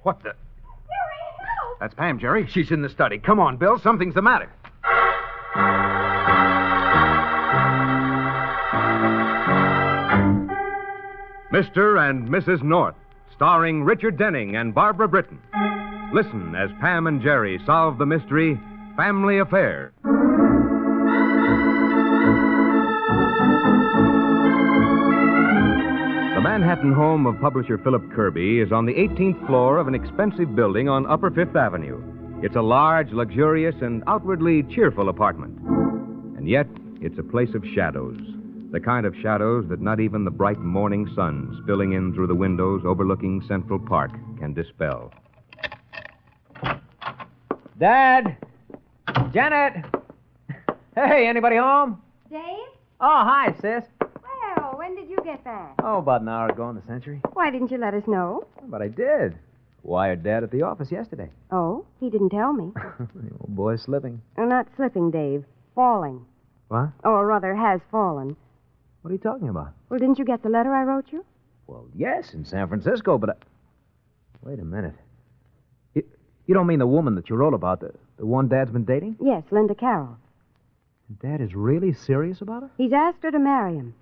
What the... Jerry, help! That's Pam, Jerry. She's in the study. Come on, Bill. Something's the matter. Mr. and Mrs. North, starring Richard Denning and Barbara Britton. Listen as Pam and Jerry solve the mystery, Family Affair. The Manhattan home of publisher Philip Kirby is on the 18th floor of an expensive building on Upper Fifth Avenue. It's a large, luxurious, and outwardly cheerful apartment. And yet, it's a place of shadows. The kind of shadows that not even the bright morning sun spilling in through the windows overlooking Central Park can dispel. Dad! Janet! Hey, anybody home? Dave? Oh, hi, sis. Well, when did you get back? Oh, about an hour ago in the Century. Why didn't you let us know? But I did. Wired Dad at the office yesterday. Oh, he didn't tell me. The old boy's slipping. Not slipping, Dave. Falling. What? Or rather, has fallen. What are you talking about? Well, didn't you get the letter I wrote you? Well, yes, in San Francisco, but Wait a minute. You don't mean the woman that you wrote about, the one Dad's been dating? Yes, Linda Carroll. Dad is really serious about her? He's asked her to marry him.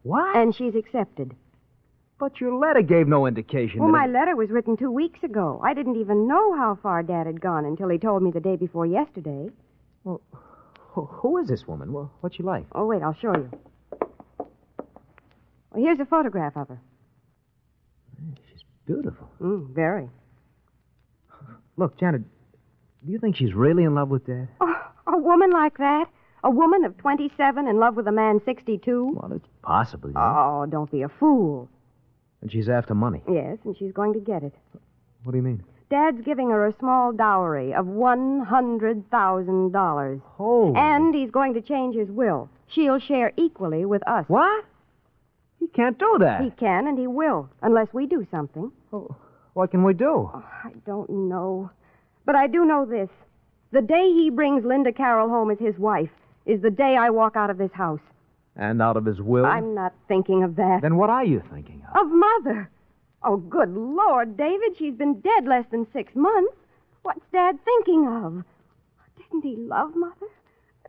What? And she's accepted. But your letter gave no indication Well, that... my letter was written 2 weeks ago. I didn't even know how far Dad had gone until he told me the day before yesterday. Well, who is this woman? What's she like? Oh, wait, I'll show you. Well, here's a photograph of her. She's beautiful. Very. Look, Janet, do you think she's really in love with Dad? Oh, a woman like that? A woman of 27 in love with a man 62? Well, it's possible. Oh, don't be a fool. And she's after money. Yes, and she's going to get it. What do you mean? Dad's giving her a small dowry of $100,000. Oh. And he's going to change his will. She'll share equally with us. What? He can't do that. He can, and he will, unless we do something. Oh, what can we do? Oh, I don't know. But I do know this. The day he brings Linda Carroll home as his wife is the day I walk out of this house. And out of his will? I'm not thinking of that. Then what are you thinking of? Of Mother. Oh, good Lord, David, she's been dead less than 6 months. What's Dad thinking of? Didn't he love Mother?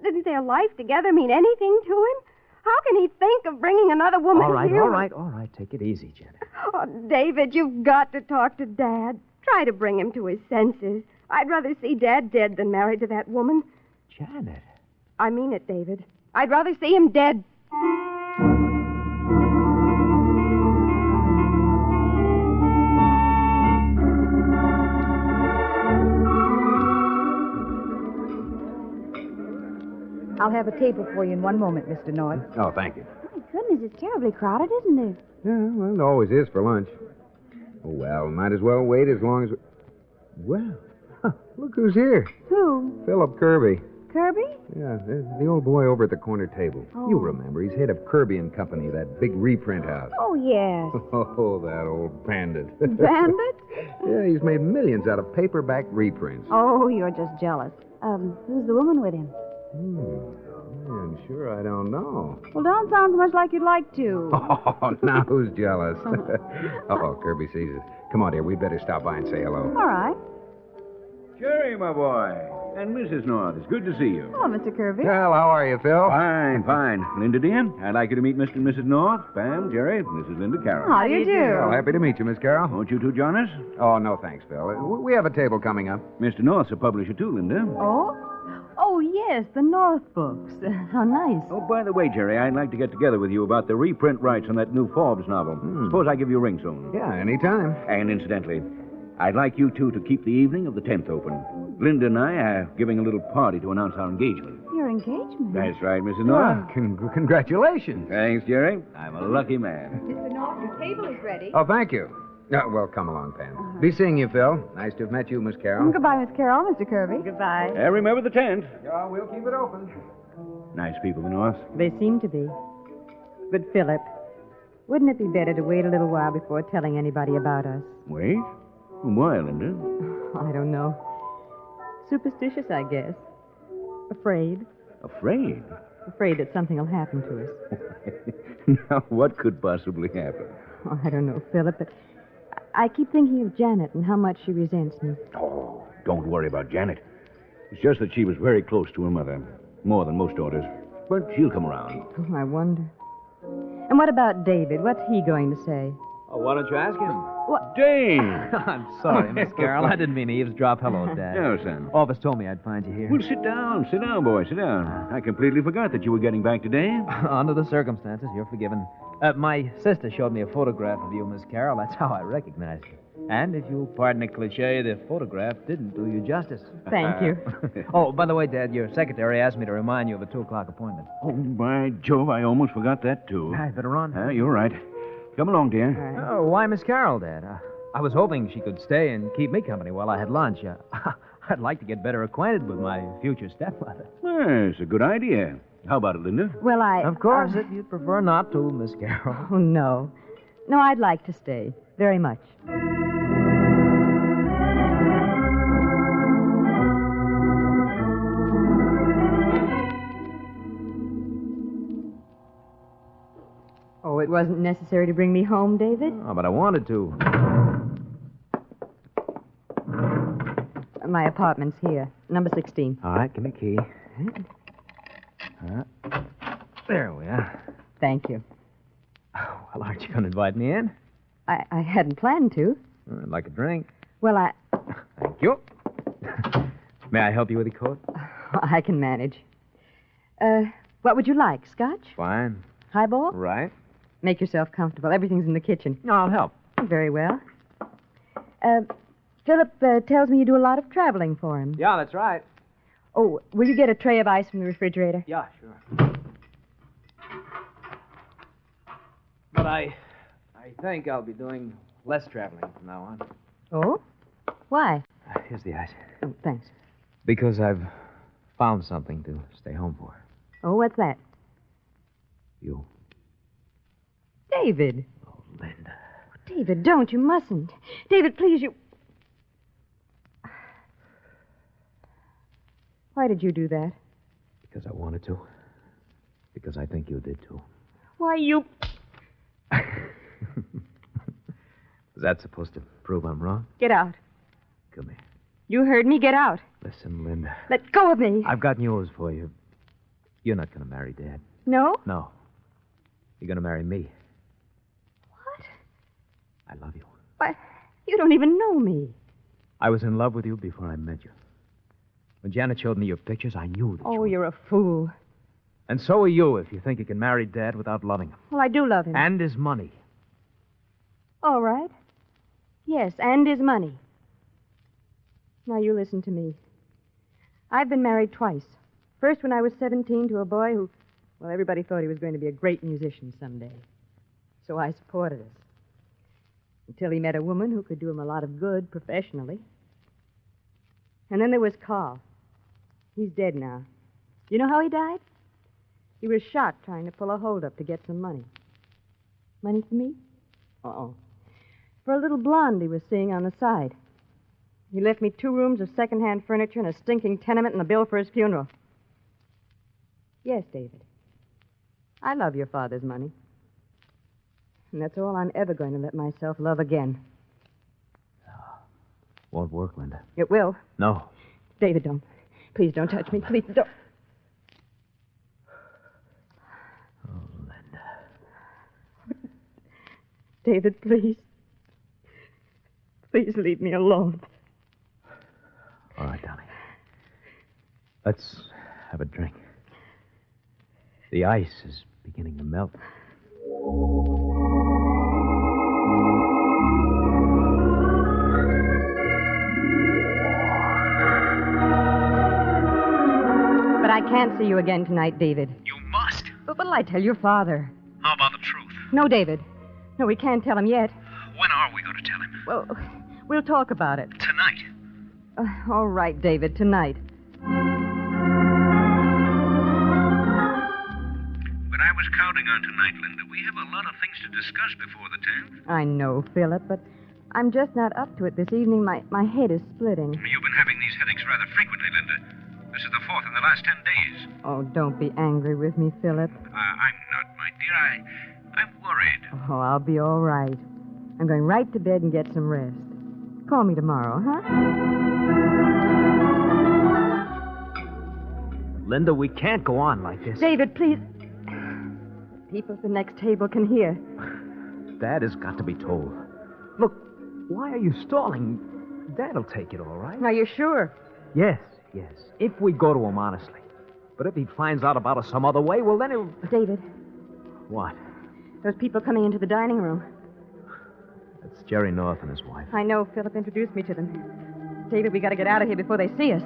Didn't their life together mean anything to him? How can he think of bringing another woman here? All right. Take it easy, Janet. Oh, David, you've got to talk to Dad. Try to bring him to his senses. I'd rather see Dad dead than married to that woman. Janet. I mean it, David. I'd rather see him dead. I'll have a table for you in 1 moment, Mr. North. Oh, thank you. My goodness, it's terribly crowded, isn't it? Yeah, well, it always is for lunch. Oh, well, might as well wait as long as... Well, look who's here. Who? Philip Kirby. Kirby? Yeah, the old boy over at the corner table. Oh. You remember, he's head of Kirby and Company, that big reprint house. Oh, yes. Oh, that old bandit. Bandit? Yeah, he's made millions out of paperback reprints. Oh, you're just jealous. Who's the woman with him? I'm sure I don't know. Well, don't sound so much like you'd like to. Oh, now who's jealous? Uh-oh, Kirby sees us. Come on, dear, we'd better stop by and say hello. All right. Jerry, my boy. And Mrs. North. It's good to see you. Hello, Mr. Kirby. Well, how are you, Phil? Fine. Linda, dear, I'd like you to meet Mr. and Mrs. North. Pam, Jerry, this is Linda Carroll. How do you do? Well, happy to meet you, Miss Carroll. Won't you two join us? Oh, no, thanks, Phil. We have a table coming up. Mr. North's a publisher, too, Linda. Oh? Oh, yes, the North books. How nice. Oh, by the way, Jerry, I'd like to get together with you about the reprint rights on that new Forbes novel. Suppose I give you a ring soon. Yeah, anytime. And incidentally, I'd like you two to keep the evening of the 10th open. Linda and I are giving a little party to announce our engagement. Your engagement? That's right, Mrs. North. Congratulations. Thanks, Jerry. I'm a lucky man. Mr. North, your table is ready. Oh, thank you. Well, come along, Pam. Be seeing you, Phil. Nice to have met you, Miss Carroll. Goodbye, Miss Carroll, Mr. Kirby. Goodbye. Remember the 10th. Yeah, we'll keep it open. Nice people, the North. They seem to be. But, Philip, wouldn't it be better to wait a little while before telling anybody about us? Wait? Why, Linda? I don't know. Superstitious, I guess. Afraid. Afraid? Afraid that something will happen to us. Now, what could possibly happen? Oh, I don't know, Philip, but I keep thinking of Janet and how much she resents me. Oh, don't worry about Janet. It's just that she was very close to her mother. More than most daughters. But she'll come around. Oh, I wonder. And what about David? What's he going to say? Oh, why don't you ask him? What? Dane! I'm sorry, Miss Carroll. I didn't mean to eavesdrop. Hello, Dad. No, son. Office told me I'd find you here. Well, sit down, boy, sit down. I completely forgot that you were getting back today. Under the circumstances, you're forgiven. My sister showed me a photograph of you, Miss Carroll. That's how I recognized you. And if you'll pardon the cliche, the photograph didn't do you justice. Thank you. Oh, by the way, Dad, your secretary asked me to remind you of a 2 o'clock appointment. Oh, by Jove, I almost forgot that, too. I better run. You're right. Come along, dear. All right. Oh, why Miss Carroll, Dad? I was hoping she could stay and keep me company while I had lunch. I'd like to get better acquainted with my future stepmother. Well, it's a good idea. How about it, Linda? Well, Of course, if you'd prefer not to, Miss Carroll. Oh, no. No, I'd like to stay. Very much. Oh, it wasn't necessary to bring me home, David? Oh, but I wanted to. My apartment's here, number 16. All right, give me a key. There we are. Thank you. Well, aren't you going to invite me in? I hadn't planned to. I'd like a drink. Well, Thank you. May I help you with the coat? I can manage. What would you like? Scotch? Fine. Highball? Right. Make yourself comfortable. Everything's in the kitchen. No, I'll help. Very well. Philip tells me you do a lot of traveling for him. Yeah, that's right. Oh, will you get a tray of ice from the refrigerator? Yeah, sure. But I think I'll be doing less traveling from now on. Oh? Why? Here's the ice. Oh, thanks. Because I've found something to stay home for. Oh, what's that? You. David. Oh, Linda. David, don't. You mustn't. David, please, you... Why did you do that? Because I wanted to. Because I think you did, too. Why, you... Was that supposed to prove I'm wrong? Get out. Come here. You heard me. Get out. Listen, Linda. Let go of me. I've got news for you. You're not going to marry Dad. No? No. You're going to marry me. What? I love you. Why, you don't even know me. I was in love with you before I met you. When Janet showed me your pictures, I knew that Oh, you're a fool. And so are you if you think you can marry Dad without loving him. Well, I do love him. And his money. All right. Yes, and his money. Now, you listen to me. I've been married twice. First when I was 17 to a boy who, well, everybody thought he was going to be a great musician someday. So I supported us. Until he met a woman who could do him a lot of good professionally. And then there was Carl. He's dead now. You know how he died? He was shot trying to pull a holdup to get some money. Money for me? Uh-oh. For a little blonde he was seeing on the side. He left me 2 rooms of second-hand furniture and a stinking tenement and the bill for his funeral. Yes, David. I love your father's money. And that's all I'm ever going to let myself love again. Won't work, Linda. It will. No. David, don't. Please don't touch me. Please don't. Oh, Linda. David, please. Please leave me alone. All right, darling. Let's have a drink. The ice is beginning to melt. But I can't see you again tonight, David. You must. What'll I tell your father? How about the truth? No, David. No, we can't tell him yet. When are we going to tell him? Well, we'll talk about it. Tonight. All right, David, tonight. But I was counting on tonight, Linda. We have a lot of things to discuss before the 10th. I know, Philip, but I'm just not up to it this evening. My head is splitting. You've been having these headaches rather frequently, Linda. This is the 4th in the last 10 days. Oh, don't be angry with me, Philip. I'm not, my dear. I'm worried. Oh, I'll be all right. I'm going right to bed and get some rest. Call me tomorrow, huh? Linda, we can't go on like this. David, please. People at the next table can hear. Dad has got to be told. Look, why are you stalling? Dad'll take it all right. Are you sure? Yes. If we go to him honestly. But if he finds out about us some other way, well, then he'll... David, What? those people coming into the dining room. It's Jerry North and his wife. I know. Philip introduced me to them. David, we got to get out of here before they see us.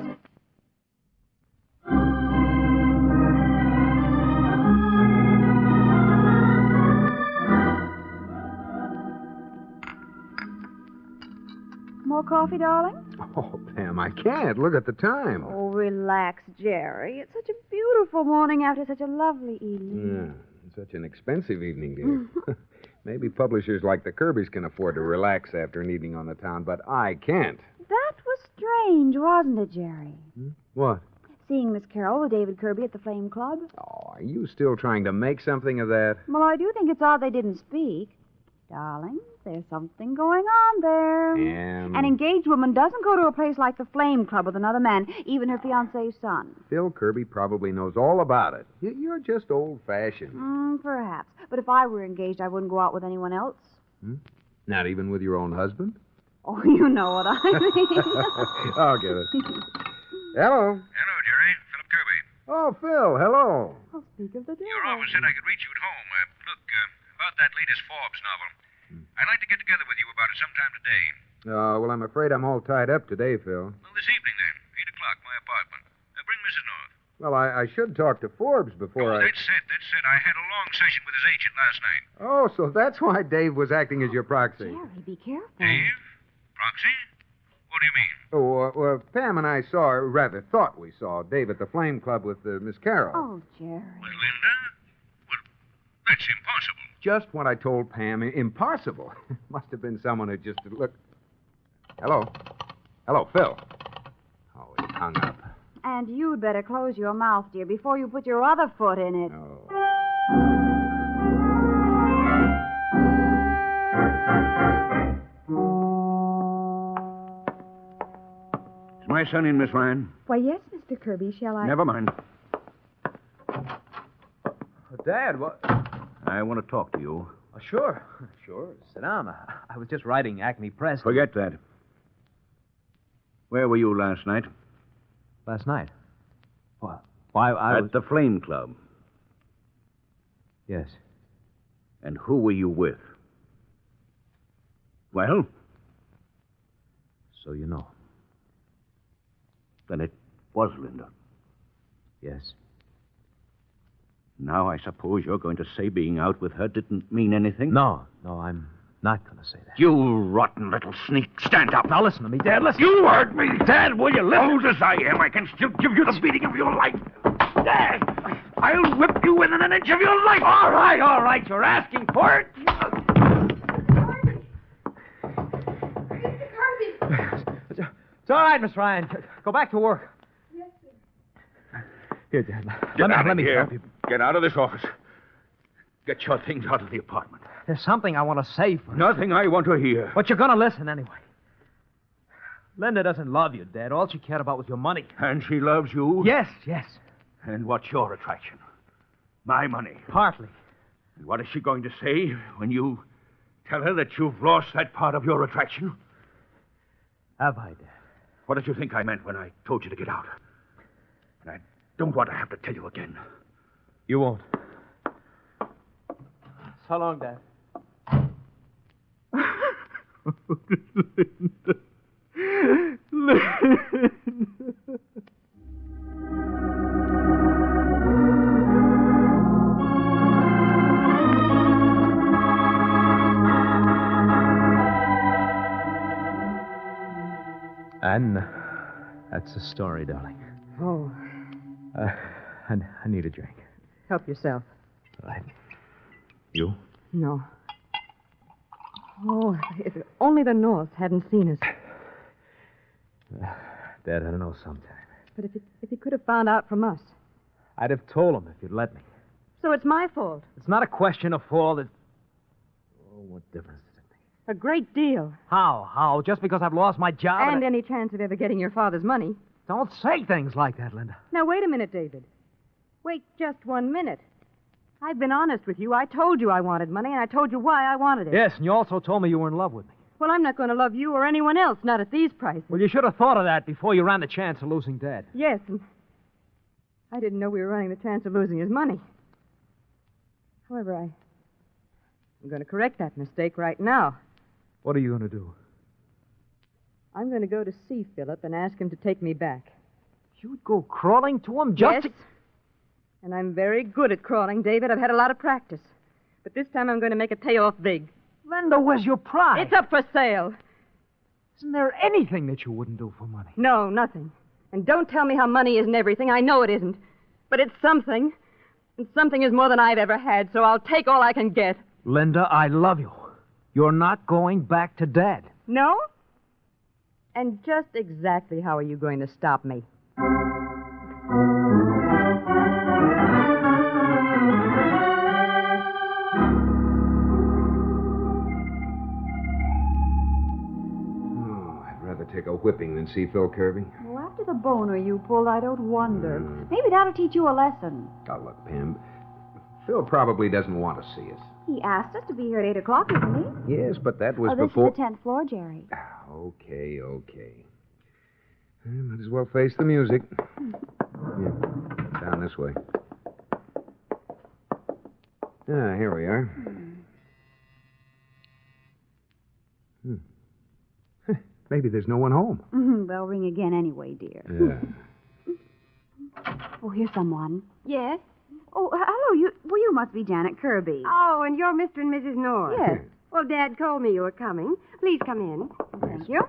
More coffee, darling? Oh, Pam, I can't. Look at the time. Oh, relax, Jerry. It's such a beautiful morning after such a lovely evening. Yeah, such an expensive evening, dear. Maybe publishers like the Kirbys can afford to relax after an evening on the town, but I can't. That was strange, wasn't it, Jerry? What? Seeing Miss Carroll with David Kirby at the Flame Club. Oh, are you still trying to make something of that? Well, I do think it's odd they didn't speak. Darling, there's something going on there. An engaged woman doesn't go to a place like the Flame Club with another man, even her fiancé's son. Phil Kirby probably knows all about it. You're just old-fashioned. Perhaps. But if I were engaged, I wouldn't go out with anyone else. Not even with your own husband? Oh, you know what I mean. I'll get it. Hello. Hello, Jerry. Philip Kirby. Oh, Phil, hello. I'll speak of the devil. Your office said I could reach you at home. Look, about that latest Forbes novel. I'd like to get together with you about it sometime today. Well, I'm afraid I'm all tied up today, Phil. Well, this evening, then. 8 o'clock, my apartment. Bring Mrs. North. Well, I should talk to Forbes before That's it. I had a long session with his agent last night. Oh, so that's why Dave was acting as your proxy. Jerry, be careful. Dave? Proxy? What do you mean? Oh, well, Pam and I thought we saw Dave at the Flame Club with Miss Carroll. Oh, Jerry. With Linda? Well, that's impossible. Just what I told Pam. Impossible. Must have been someone who just... Look. Hello, Phil. Oh, he hung up. And you'd better close your mouth, dear, before you put your other foot in it. Oh. Is my son in, Miss Ryan? Why, yes, Mr. Kirby. Shall I... Never mind. Dad, what? I want to talk to you. Oh, sure. Sit down. I was just writing Acme Press. Forget that. Where were you last night? Last night? Why, I was... At the Flame Club. Yes. And who were you with? Well? So you know. Then it was Linda. Yes. Now I suppose you're going to say being out with her didn't mean anything? No, I'm not going to say that. You rotten little sneak. Stand up. Now listen to me, Dad. Listen. You heard me. Dad, will you listen? Old as I am, I can still give you the beating of your life. Dad, I'll whip you within an inch of your life. All right. You're asking for it. It's all right, Miss Ryan. Go back to work. Yes, sir. Here, Dad. Let me help you. Get out of this office. Get your things out of the apartment. There's something I want to say first. Nothing I want to hear. But you're going to listen anyway. Linda doesn't love you, Dad. All she cared about was your money. And she loves you? Yes. And what's your attraction? My money. Partly. And what is she going to say when you tell her that you've lost that part of your attraction? Have I, Dad? What did you think I meant when I told you to get out? And I don't want to have to tell you again. You won't. So long, Dad. Linda. And that's the story, darling. Oh, I need a drink. help yourself. Right. You? No. Oh, if only the North hadn't seen us. Dad, I don't know sometime. But if he could have found out from us. I'd have told him if you'd let me. So it's my fault. It's not a question of fault. Oh, what difference does it make? A great deal. How? How? Just because I've lost my job? And any chance of ever getting your father's money. Don't say things like that, Linda. Now, wait a minute, David. Wait just 1 minute. I've been honest with you. I told you I wanted money, and I told you why I wanted it. Yes, and you also told me you were in love with me. Well, I'm not going to love you or anyone else, not at these prices. Well, you should have thought of that before you ran the chance of losing Dad. Yes, and I didn't know we were running the chance of losing his money. However, I'm going to correct that mistake right now. What are you going to do? I'm going to go to see Philip and ask him to take me back. You'd go crawling to him just Yes. And I'm very good at crawling, David. I've had a lot of practice. But this time I'm going to make a payoff big. Linda, where's your pride? It's up for sale. Isn't there anything that you wouldn't do for money? No, nothing. And don't tell me how money isn't everything. I know it isn't. But it's something. And something is more than I've ever had, so I'll take all I can get. Linda, I love you. You're not going back to Dad. No? And just exactly how are you going to stop me? Take a whipping than see Phil Kirby. Well, after the boner you pulled, I don't wonder. Maybe that'll teach you a lesson. Oh, look, Pam. Phil probably doesn't want to see us. He asked us to be here at 8 o'clock, didn't he? Yes, but that was this before... is the 10th floor, Jerry. Okay. Might as well face the music. Yeah, down this way. Ah, here we are. Maybe there's no one home. They'll ring again anyway, dear. Yeah. Oh, here's someone. Yes? Oh, hello. You must be Janet Kirby. Oh, and you're Mr. and Mrs. North. Yes. Well, Dad told me you were coming. Please come in. Thank you.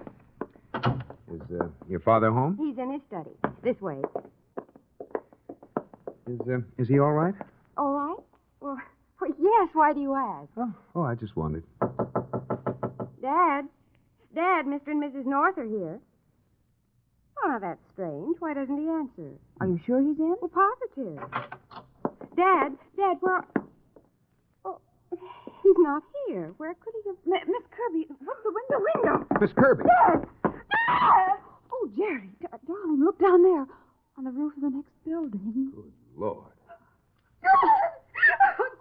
Is your father home? He's in his study. This way. Is he all right? All right? Well, yes. Why do you ask? Oh, I just wondered. Dad, Mr. and Mrs. North are here. Oh, now that's strange. Why doesn't he answer? Are you sure he's in? Well, positive. Dad, where... Oh, he's not here. Where could he have... Miss Kirby, look the window. Miss Kirby. Dad! Dad! Oh, Jerry, darling, look down there on the roof of the next building. Good Lord. Oh,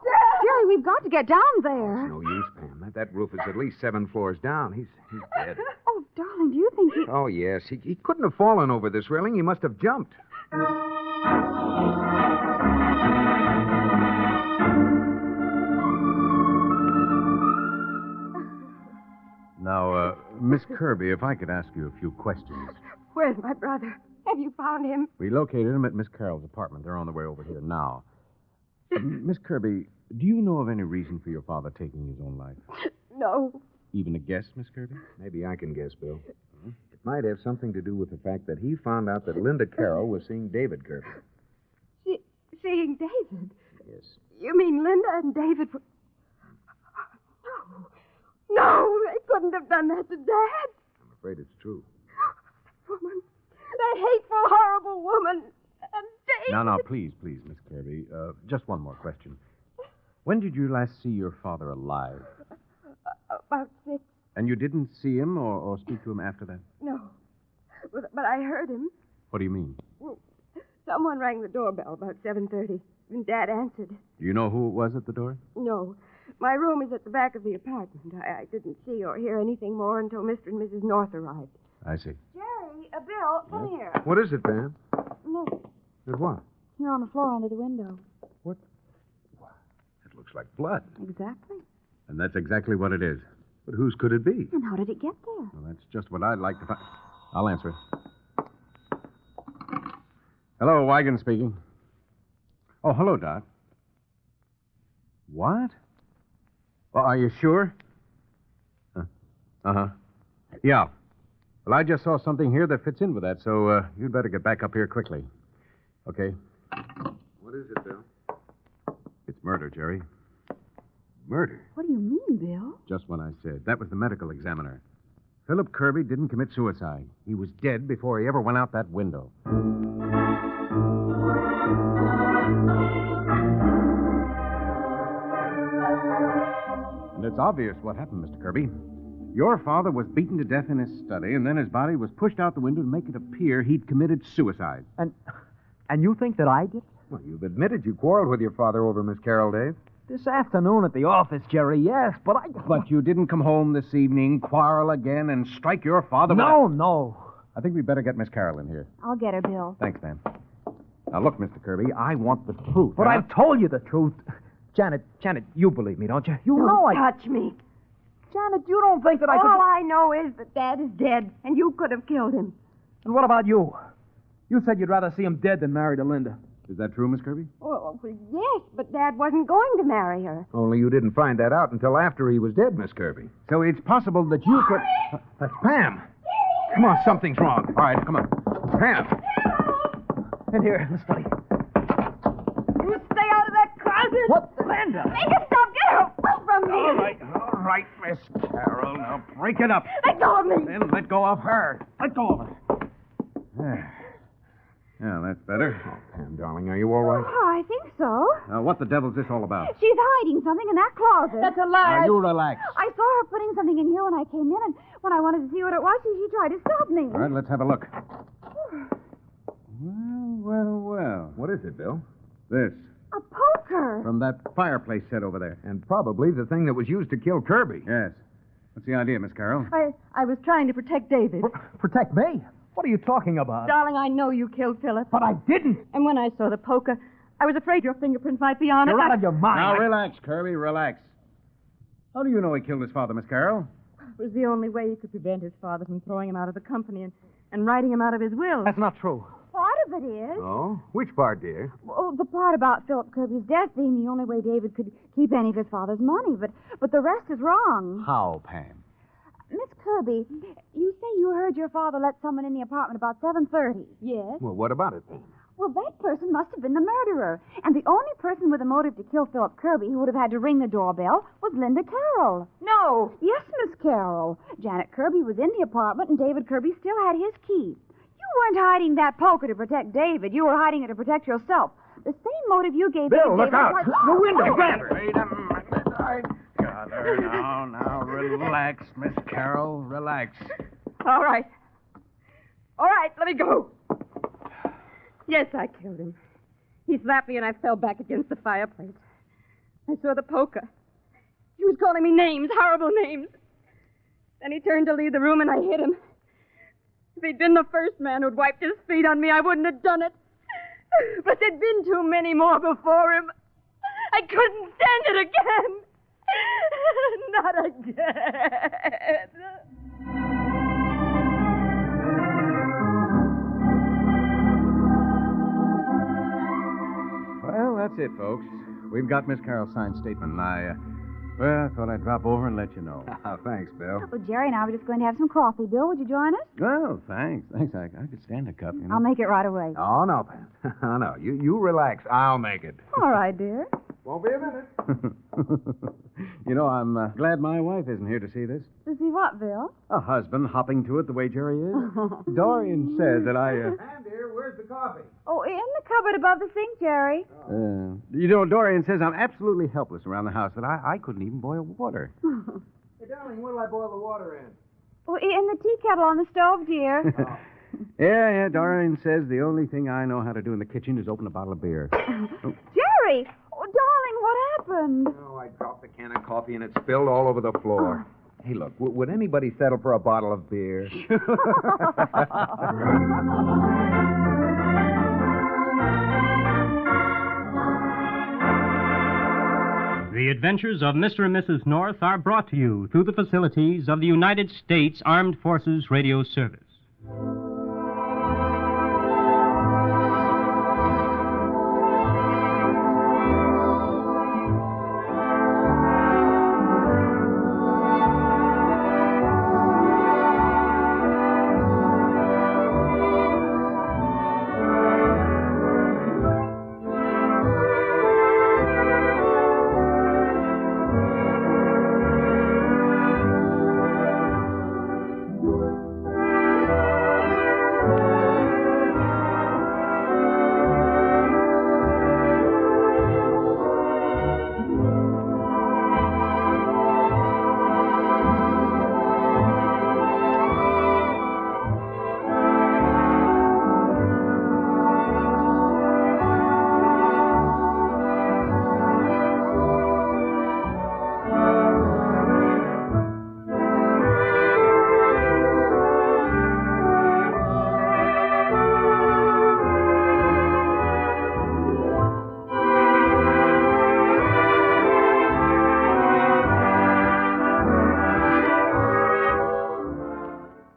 Dad! Jerry, we've got to get down there. It's no use, Pam. That roof is at least 7 floors down. He's dead. Oh, darling, do you think he... Oh, yes. He couldn't have fallen over this railing. He must have jumped. Now, Miss Kirby, if I could ask you a few questions. Where's my brother? Have you found him? We located him at Miss Carroll's apartment. They're on their way over here now. Miss Kirby, do you know of any reason for your father taking his own life? No. Even a guess, Miss Kirby? Maybe I can guess, Bill. It might have something to do with the fact that he found out that Linda Carroll was seeing David Kirby. Seeing David? Yes. You mean Linda and David were... No, they couldn't have done that to Dad. I'm afraid it's true. Woman. That hateful, horrible woman. And David... Now, please, Miss Kirby. Just one more question. When did you last see your father alive? About 6. And you didn't see him or speak to him after that? No. But I heard him. What do you mean? Well, someone rang the doorbell about 7:30, and Dad answered. Do you know who it was at the door? No. My room is at the back of the apartment. I didn't see or hear anything more until Mr. and Mrs. North arrived. I see. Jerry, Bill, come here. What is it, Pam? Look, It's what? here on the floor under the window. What? It looks like blood. Exactly. And that's exactly what it is. But whose could it be? And how did it get there? Well, that's just what I'd like to find. I'll answer it. Hello, Wigan speaking. Oh, hello, Doc. What? Well, are you sure? Uh-huh. Yeah. Well, I just saw something here that fits in with that, so you'd better get back up here quickly. Okay. What is it, Bill? It's murder, Jerry. Murder. What do you mean, Bill? Just what I said. That was the medical examiner. Philip Kirby didn't commit suicide. He was dead before he ever went out that window. And it's obvious what happened, Mr. Kirby. Your father was beaten to death in his study, and then his body was pushed out the window to make it appear he'd committed suicide. And you think that I did? Well, you've admitted you quarreled with your father over Miss Carroll, Dave. This afternoon at the office, Jerry, yes, but I... But you didn't come home this evening, quarrel again, and strike your father No. I think we'd better get Miss Carroll in here. I'll get her, Bill. Thanks, ma'am. Now, look, Mr. Kirby, I want the truth. But I've told you the truth. Janet, you believe me, don't you? You know I... Touch me. Janet, you don't think that I could... All I know is that Dad is dead, and you could have killed him. And what about you? You said you'd rather see him dead than married to Linda. Is that true, Miss Kirby? Well, yes, but Dad wasn't going to marry her. Only you didn't find that out until after he was dead, Miss Kirby. So it's possible that you could... That's Pam. Come on, something's wrong. All right, come on. Pam. In here, in the study. You stay out of that closet. What? Linda! Make it stop. Get her away from me. All right, Miss Carroll. Now break it up. Let go of me. Then let go of her. Let go of her. Yeah, that's better. Oh, Pam, darling, are you all right? Oh, I think so. What the devil's this all about? She's hiding something in that closet. That's a lie. Now, you relax. I saw her putting something in here when I came in, and when I wanted to see what it was, she tried to stop me. All right, let's have a look. Well. What is it, Bill? This. A poker. From that fireplace set over there. And probably the thing that was used to kill Kirby. Yes. What's the idea, Miss Carroll? I was trying to protect David. Protect me? What are you talking about? Darling, I know you killed Philip. But I didn't. And when I saw the poker, I was afraid your fingerprints might be on it. You're out of your mind. Now, relax, Kirby, relax. How do you know he killed his father, Miss Carroll? It was the only way he could prevent his father from throwing him out of the company and writing him out of his will. That's not true. Part of it is. Oh? Which part, dear? Well, the part about Philip Kirby's death being the only way David could keep any of his father's money, but the rest is wrong. How, Pam? Miss Kirby, you say you heard your father let someone in the apartment about 7:30. Yes. Well, what about it, Pam? Well, that person must have been the murderer. And the only person with a motive to kill Philip Kirby who would have had to ring the doorbell was Linda Carroll. No. Yes, Miss Carroll. Janet Kirby was in the apartment, and David Kirby still had his key. You weren't hiding that poker to protect David. You were hiding it to protect yourself. The same motive you gave Bill, David. look out. The window. Wait a minute. I got her. Now, relax, Miss Carroll. Relax. All right, let me go. Yes, I killed him. He slapped me and I fell back against the fireplace. I saw the poker. He was calling me names, horrible names. Then he turned to leave the room and I hit him. If he'd been the first man who'd wiped his feet on me, I wouldn't have done it. But there'd been too many more before him. I couldn't stand it again. Not again. Well, that's it, folks. We've got Miss Carroll's signed statement, and I thought I'd drop over and let you know. Oh, thanks, Bill. Well, Jerry and I were just going to have some coffee. Bill, would you join us? Well, thanks. I could stand a cup, you know. I'll make it right away. Oh, no, Pam. Oh, no. You relax. I'll make it. All right, dear. Won't be a minute. You know, I'm glad my wife isn't here to see this. To see what, Bill? A husband hopping to it the way Jerry is. Dorian says that Pam, dear, where's the coffee? Oh, in the cupboard above the sink, Jerry. you know, Dorian says I'm absolutely helpless around the house, that I couldn't even boil water. Hey, darling, what'll I boil the water in? Oh, in the tea kettle on the stove, dear. Oh. Yeah, Dorian says the only thing I know how to do in the kitchen is open a bottle of beer. Jerry! Oh, darling, what happened? Oh, I dropped a can of coffee and it spilled all over the floor. Hey, look, would anybody settle for a bottle of beer? The Adventures of Mr. and Mrs. North are brought to you through the facilities of the United States Armed Forces Radio Service.